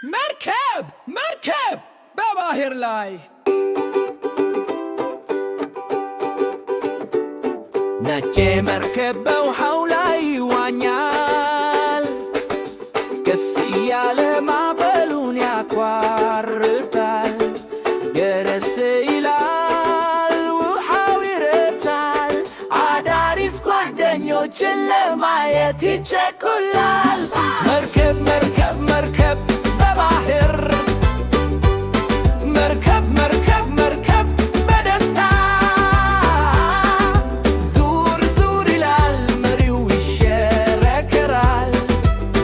መርከብ መርከብ በባህር ላይ ነጭ መርከብ በውሃው ላይ ይዋኛል። ቀስ እያለ ማዕበሉን ያቋርጣል። ደረስ ይላል ውሃው ይረጫል። አዳሪስ ጓደኞችን ለማየት ይቸኩላል። መርከብ መርከብ መርከብ በባህር መርከብ መርከብ መርከብ በደስታ ዙር ዙር ይላል መሪው ይሽከረከራል።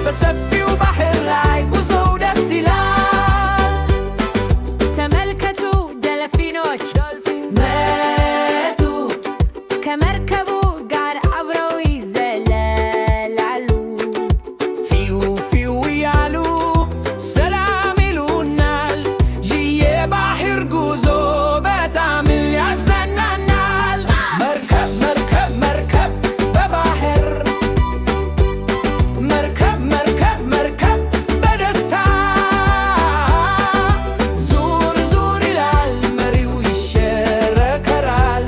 በሰፊው ባህር ላይ ጉዞው ደስ ይላል። ተመልከቱ ዶልፊኖች መጡ ከመርከቡ ጋር አብረው ይዘለላሉ። ፊው ፊው እያሉ ሰላም ይሉናል። ይህ የባህር ጉዞ በጣም ያዝናናል። መርከብ መርከብ መርከብ በባህር መርከብ መርከብ መርከብ በደስታ ዙር ዙር ይላል መሪው ይሽከረከራል።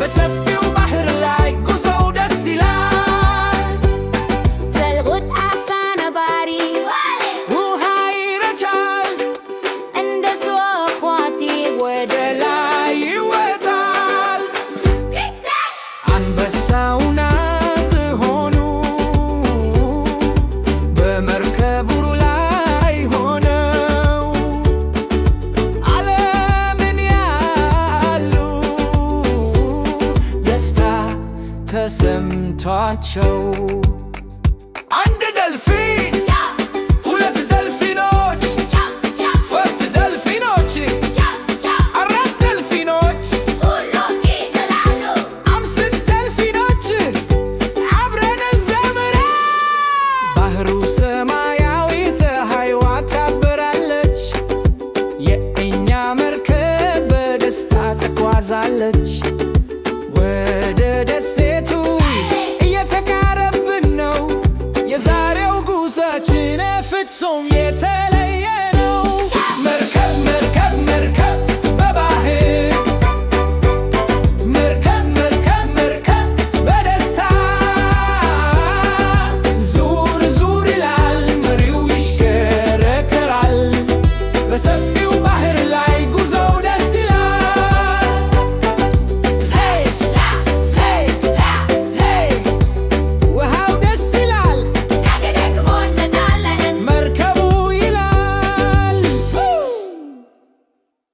በሰፊው ባህር ላይ ጉዞው ደስ ይላል። ዘልቁት አሳ ነባሪ ውሃ ይረጫል። እንደ ሷፏቴ ወደ ላይ ይወጣል። አንበሳውና ዝሆኑ በመርከቡ ላይ ሆነው ዓለምን ያያሉ። ደስታ ተሰምቷቸው አንድ ዶልፊን፣ ሁለት ዶልፊኖች፣ ሶስት ዶልፊኖች፣ አራት ዶልፊኖች፣ አምስት ዶልፊኖች አብረን እንዘምር። ባህሩ ሰማያዊ፣ ፀሐይዋ ታበራለች። የእኛ መርከብ በደስታ ተጓዛለች። ወደ ደሴቱ እየተቃረብን ነው። የዛሬው ጉዟችን ፍጹም የተለየ